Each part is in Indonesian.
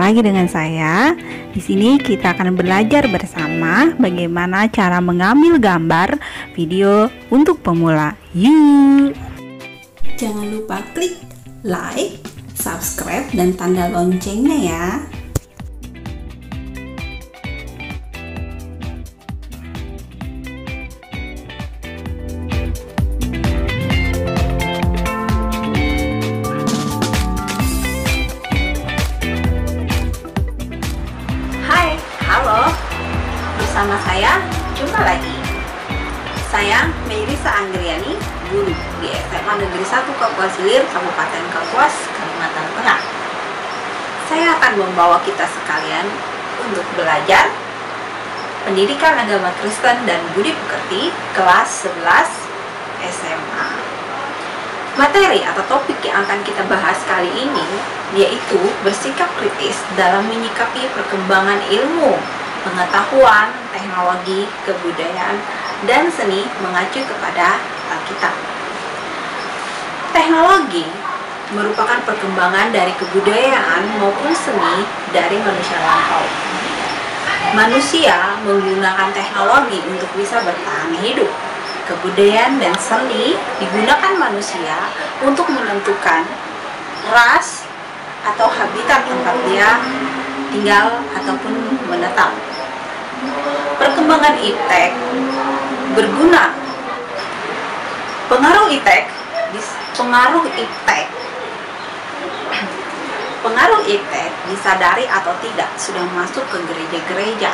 lagi dengan saya. Di sini kita akan belajar bersama bagaimana cara mengambil gambar video untuk pemula. Yuk! Jangan lupa klik like, subscribe, dan tanda loncengnya ya. Bersama saya, jumpa lagi. Saya Melisa Anggriani, guru di SMA Negeri 1 Kapuas Ilir, Kabupaten Kapuas, Kalimantan Tengah. Saya akan membawa kita sekalian untuk belajar Pendidikan Agama Kristen dan Budi Pekerti kelas 11 SMA. Materi atau topik yang akan kita bahas kali ini yaitu bersikap kritis dalam menyikapi perkembangan ilmu, pengetahuan, teknologi, kebudayaan, dan seni mengacu kepada Alkitab. Teknologi merupakan perkembangan dari kebudayaan maupun seni dari manusia lampau. Manusia menggunakan teknologi untuk bisa bertahan hidup. Kebudayaan dan seni digunakan manusia untuk menentukan ras atau habitat tempat dia tinggal ataupun menetap. Perkembangan iptek berguna. Pengaruh iptek disadari atau tidak sudah masuk ke gereja-gereja,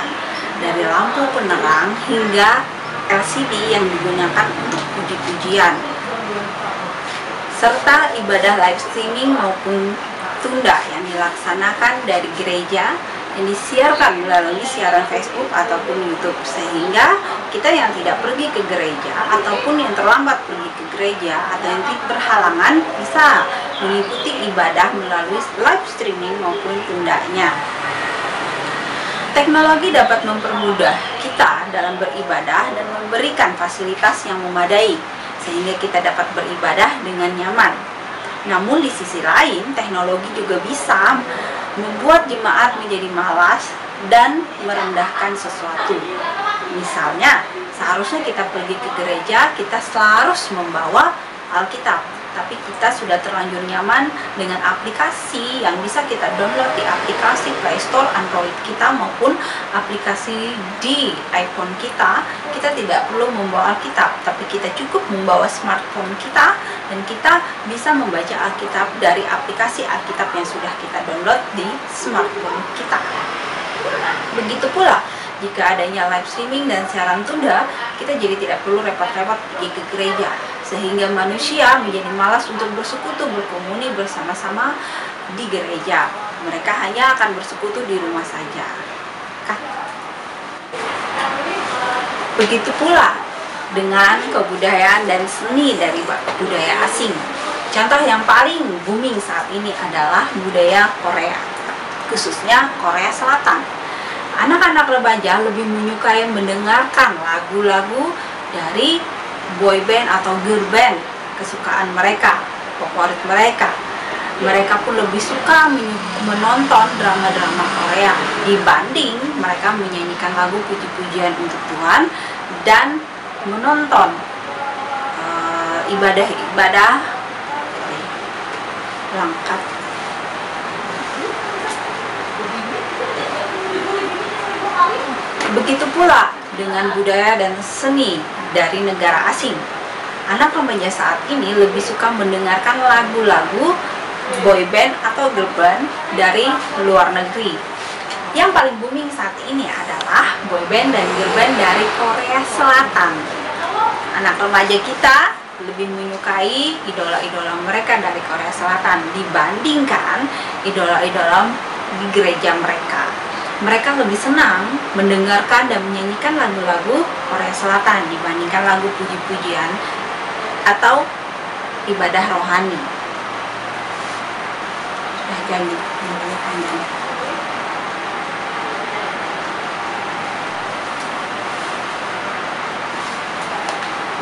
dari lampu penerang hingga LCD yang digunakan untuk puji-pujian, serta ibadah live streaming maupun tunda yang dilaksanakan dari gereja yang disiarkan melalui siaran Facebook ataupun YouTube, sehingga kita yang tidak pergi ke gereja ataupun yang terlambat pergi ke gereja atau yang berhalangan bisa mengikuti ibadah melalui live streaming maupun tundanya. Teknologi dapat mempermudah kita dalam beribadah dan memberikan fasilitas yang memadai sehingga kita dapat beribadah dengan nyaman. Namun di sisi lain, teknologi juga bisa membuat jemaat menjadi malas dan merendahkan sesuatu. Misalnya, seharusnya kita pergi ke gereja, kita harus membawa Alkitab, tapi kita sudah terlanjur nyaman dengan aplikasi yang bisa kita download di aplikasi Play Store Android kita maupun aplikasi di iPhone kita. Kita tidak perlu membawa Alkitab, tapi kita cukup membawa smartphone kita dan kita bisa membaca Alkitab dari aplikasi Alkitab yang sudah kita download di smartphone kita. Begitu pula jika adanya live streaming dan siaran tunda, kita jadi tidak perlu repot-repot pergi ke gereja, sehingga manusia menjadi malas untuk bersekutu, berkomuni bersama-sama di gereja. Mereka hanya akan bersekutu di rumah saja. Begitu pula dengan kebudayaan dan seni dari budaya asing. Contoh yang paling booming saat ini adalah budaya Korea, khususnya Korea Selatan. Anak-anak remaja lebih menyukai mendengarkan lagu-lagu dari boy band atau girl band kesukaan mereka, favorit mereka. Mereka pun lebih suka menonton drama-drama Korea dibanding mereka menyanyikan lagu puji-pujian untuk Tuhan dan menonton ibadah-ibadah lengkap. Begitu pula dengan budaya dan seni dari negara asing. Anak remaja saat ini lebih suka mendengarkan lagu-lagu boy band atau girl band dari luar negeri. Yang paling booming saat ini adalah boy band dan girl band dari Korea Selatan. Anak remaja kita lebih menyukai idola-idola mereka dari Korea Selatan dibandingkan idola-idola di gereja mereka. Mereka lebih senang mendengarkan dan menyanyikan lagu-lagu Korea Selatan dibandingkan lagu puji-pujian atau ibadah rohani. Sudah jadi, panjang.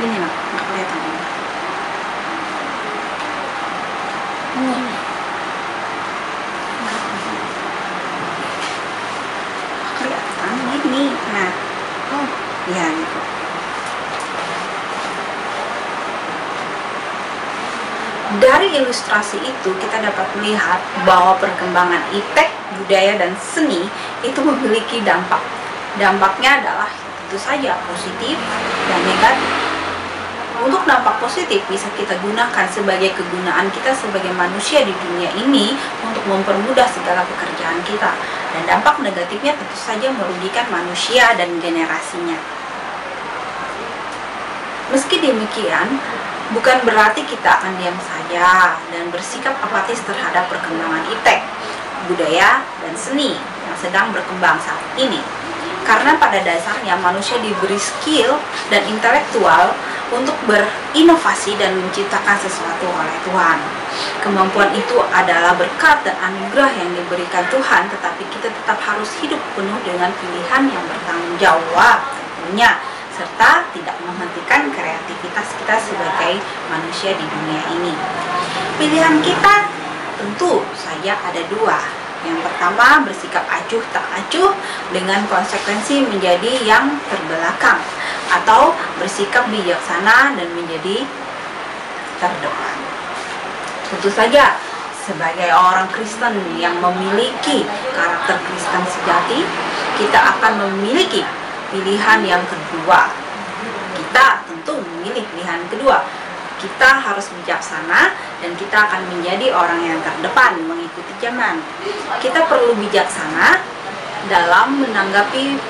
Gini loh, nggak kelihatan. Ini. Ya, gitu. Dari ilustrasi itu kita dapat melihat bahwa perkembangan iptek, budaya, dan seni itu memiliki dampak. Dampaknya adalah tentu saja positif dan negatif. Untuk dampak positif bisa kita gunakan sebagai kegunaan kita sebagai manusia di dunia ini untuk mempermudah segala pekerjaan kita. Dan dampak negatifnya tentu saja merugikan manusia dan generasinya. Meski demikian, bukan berarti kita akan diam saja dan bersikap apatis terhadap perkembangan iptek, budaya, dan seni yang sedang berkembang saat ini. Karena pada dasarnya manusia diberi skill dan intelektual untuk berinovasi dan menciptakan sesuatu oleh Tuhan. Kemampuan itu adalah berkat dan anugerah yang diberikan Tuhan, tetapi kita tetap harus hidup penuh dengan pilihan yang bertanggung jawab tentunya, serta tidak menghentikan kreativitas kita sebagai manusia di dunia ini. Pilihan kita tentu saja ada dua. Yang pertama, bersikap acuh tak acuh dengan konsekuensi menjadi yang terbelakang, atau bersikap bijaksana dan menjadi terdepan. Tentu saja, sebagai orang Kristen yang memiliki karakter Kristen sejati, kita akan memiliki pilihan yang kedua. Kita tentu memilih pilihan kedua. Kita harus bijaksana dan kita akan menjadi orang yang terdepan mengikuti zaman. Kita perlu bijaksana dalam menanggapi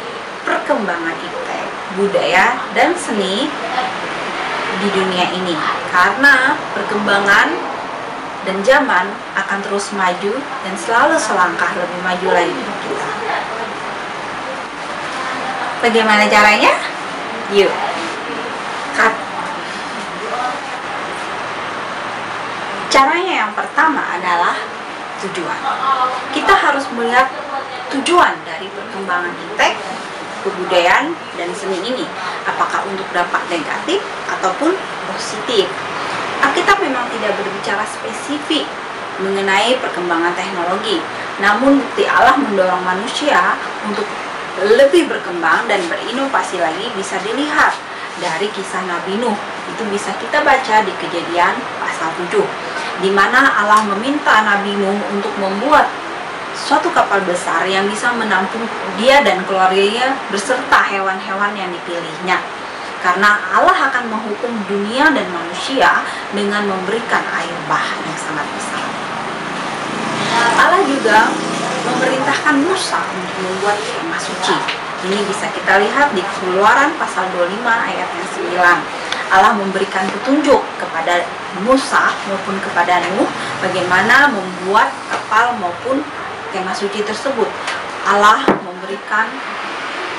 perkembangan iptek, budaya, dan seni di dunia ini. Karena perkembangan dan zaman akan terus maju dan selalu selangkah lebih maju lagi dari kita. Bagaimana caranya? Yuk, caranya yang pertama adalah tujuan. Kita harus melihat tujuan dari perkembangan iptek, kebudayaan, dan seni ini. Apakah untuk dampak negatif ataupun positif. Alkitab memang tidak berbicara spesifik mengenai perkembangan teknologi. Namun bukti Allah mendorong manusia untuk lebih berkembang dan berinovasi lagi bisa dilihat dari kisah Nabi Nuh. Itu bisa kita baca di Kejadian pasal 7, di mana Allah meminta Nabi Nuh untuk membuat suatu kapal besar yang bisa menampung dia dan keluarganya beserta hewan-hewan yang dipilihnya. Karena Allah akan menghukum dunia dan manusia dengan memberikan air bah yang sangat besar. Allah juga memerintahkan Musa untuk membuat kemah suci. Ini bisa kita lihat di Keluaran pasal 25 ayat yang 9. Allah memberikan petunjuk kepada Musa maupun kepada Nuh bagaimana membuat kapal maupun kemah suci tersebut. Allah memberikan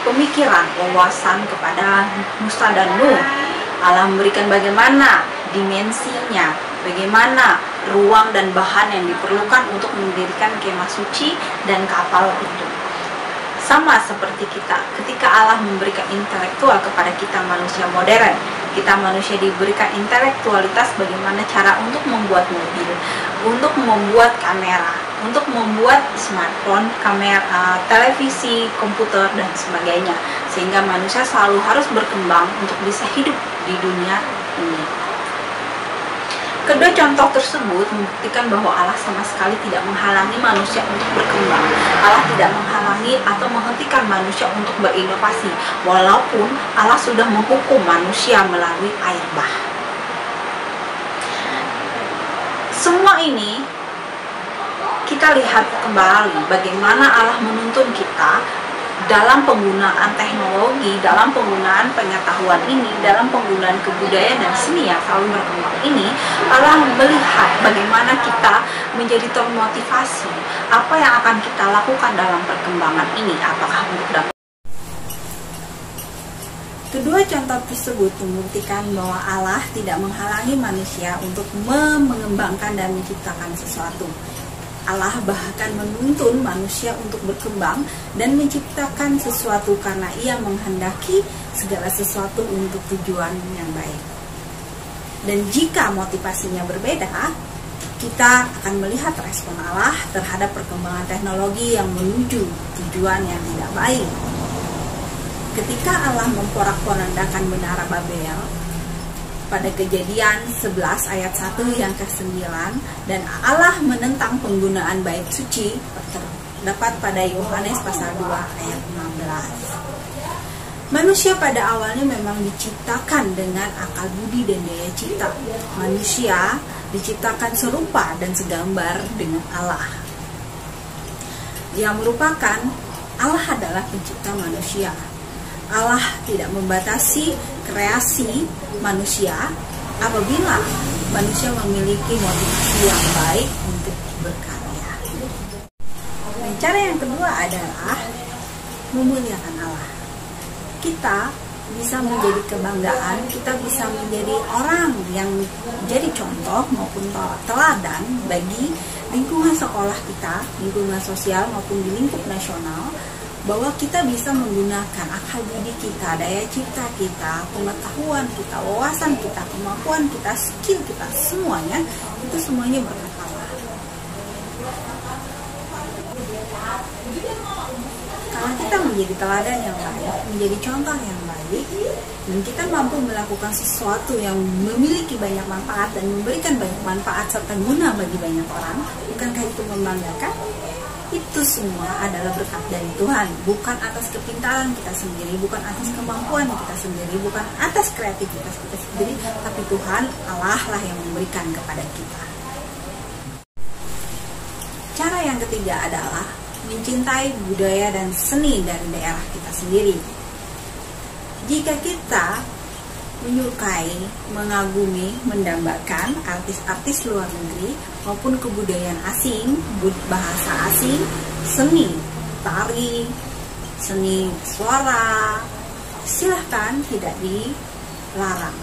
pemikiran, wawasan kepada Musa dan Nuh. Allah memberikan bagaimana dimensinya, bagaimana ruang dan bahan yang diperlukan untuk mendirikan kemah suci dan kapal itu. Sama seperti kita, ketika Allah memberikan intelektual kepada kita manusia modern, kita manusia diberikan intelektualitas bagaimana cara untuk membuat mobil, untuk membuat kamera, untuk membuat smartphone, kamera, televisi, komputer, dan sebagainya. Sehingga manusia selalu harus berkembang untuk bisa hidup di dunia ini. Kedua contoh tersebut membuktikan bahwa Allah sama sekali tidak menghalangi manusia untuk berkembang. Allah tidak menghalangi atau menghentikan manusia untuk berinovasi, walaupun Allah sudah menghukum manusia melalui air bah. Semua ini kita lihat kembali bagaimana Allah menuntun kita dalam penggunaan teknologi, dalam penggunaan pengetahuan ini, dalam penggunaan kebudayaan dan seni yang selalu berkembang ini. Allah melihat bagaimana kita menjadi termotivasi, apa yang akan kita lakukan dalam perkembangan ini, apakah untuk dapat. Kedua contoh tersebut membuktikan bahwa Allah tidak menghalangi manusia untuk mengembangkan dan menciptakan sesuatu. Allah bahkan menuntun manusia untuk berkembang dan menciptakan sesuatu karena Ia menghendaki segala sesuatu untuk tujuan yang baik. Dan jika motivasinya berbeda, kita akan melihat respon Allah terhadap perkembangan teknologi yang menuju tujuan yang tidak baik. ketika Allah memporak-porandakan menara Babel pada Kejadian 11 ayat 1 yang ke-9, dan Allah menentang penggunaan bait suci terdapat pada Yohanes pasal 2 ayat 16. Manusia pada awalnya memang diciptakan dengan akal budi dan daya cipta. Manusia diciptakan serupa dan segambar dengan Allah, yang merupakan Allah adalah pencipta manusia. Allah tidak membatasi kreasi manusia apabila manusia memiliki motivasi yang baik untuk berkarya. Dan cara yang kedua adalah memuliakan Allah. Kita bisa menjadi kebanggaan, kita bisa menjadi orang yang jadi contoh maupun teladan bagi lingkungan sekolah kita, lingkungan sosial maupun di lingkup nasional, bahwa kita bisa menggunakan akal budi kita, daya cipta kita, pengetahuan kita, wawasan kita, kemampuan kita, skill kita, semuanya itu semuanya berkat Allah. Kalau kita menjadi teladan yang baik, menjadi contoh yang baik, dan kita mampu melakukan sesuatu yang memiliki banyak manfaat dan memberikan banyak manfaat serta guna bagi banyak orang, bukankah itu membanggakan? Itu semua adalah berkat dari Tuhan, bukan atas kepintaran kita sendiri, bukan atas kemampuan kita sendiri, bukan atas kreativitas kita sendiri, tapi Tuhan Allah lah yang memberikan kepada kita. Cara yang ketiga adalah mencintai budaya dan seni dari daerah kita sendiri. Jika kita menyukai, mengagumi, mendambakan artis-artis luar negeri maupun kebudayaan asing, bahasa asing, seni, tari, seni suara, silahkan, tidak dilarang.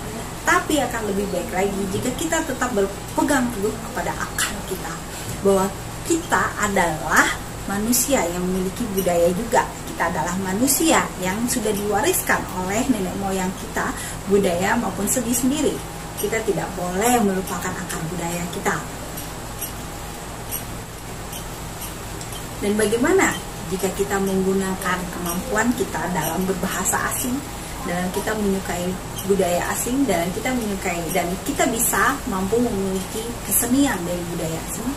Tapi akan lebih baik lagi jika kita tetap berpegang teguh kepada akal kita, bahwa kita adalah manusia yang memiliki budaya juga. Kita adalah manusia yang sudah diwariskan oleh nenek moyang kita, budaya maupun seni sendiri. Kita tidak boleh melupakan akar budaya kita. Dan bagaimana jika kita menggunakan kemampuan kita dalam berbahasa asing, dalam kita menyukai budaya asing, dalam kita menyukai dan kita bisa mampu memiliki kesenian dari budaya asing?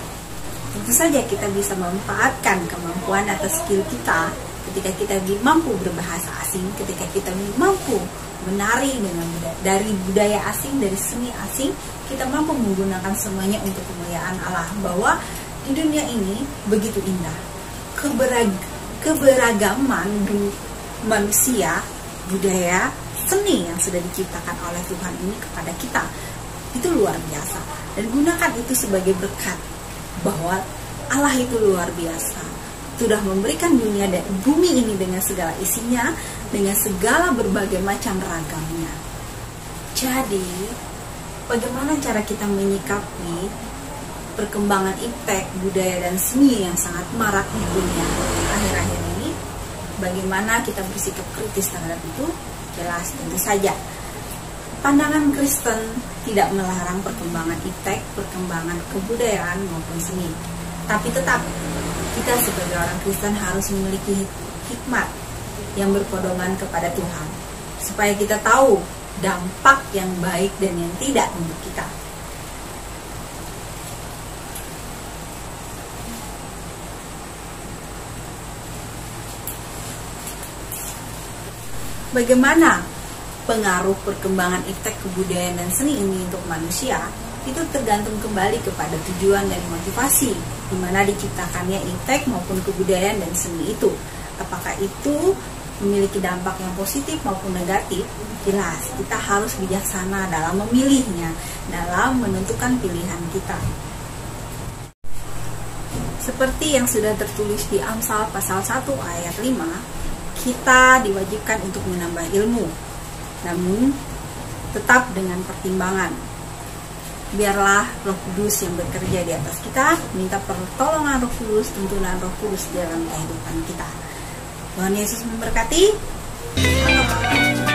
Tentu saja kita bisa memanfaatkan kemampuan atau skill kita ketika kita mampu berbahasa asing, ketika kita mampu menari dengan dari budaya asing, dari seni asing, kita mampu menggunakan semuanya untuk kemuliaan Allah. Bahwa di dunia ini begitu indah, keberagaman manusia, budaya, seni yang sudah diciptakan oleh Tuhan ini kepada kita itu luar biasa. Dan gunakan itu sebagai berkat, bahwa Allah itu luar biasa, sudah memberikan dunia dan bumi ini dengan segala isinya, dengan segala berbagai macam ragamnya. Jadi, bagaimana cara kita menyikapi perkembangan iptek, budaya, dan seni yang sangat marak di dunia akhir-akhir ini? Bagaimana kita bersikap kritis terhadap itu? Jelas, tentu saja. Pandangan Kristen tidak melarang perkembangan iptek, perkembangan kebudayaan maupun seni. Tapi tetap, kita sebagai orang Kristen harus memiliki hikmat yang berpedoman kepada Tuhan, supaya kita tahu dampak yang baik dan yang tidak untuk kita. Bagaimana pengaruh perkembangan iptek, kebudayaan, dan seni ini untuk manusia? Itu tergantung kembali kepada tujuan dan motivasi di mana diciptakannya iptek maupun kebudayaan dan seni itu. Apakah itu memiliki dampak yang positif maupun negatif? Jelas, kita harus bijaksana dalam memilihnya, dalam menentukan pilihan kita. Seperti yang sudah tertulis di Amsal pasal 1 ayat 5, kita diwajibkan untuk menambah ilmu, namun tetap dengan pertimbangan. Biarlah Roh Kudus yang bekerja di atas kita, minta pertolongan Roh Kudus, tuntunan Roh Kudus dalam kehidupan kita. Tuhan Yesus memberkati. Amin.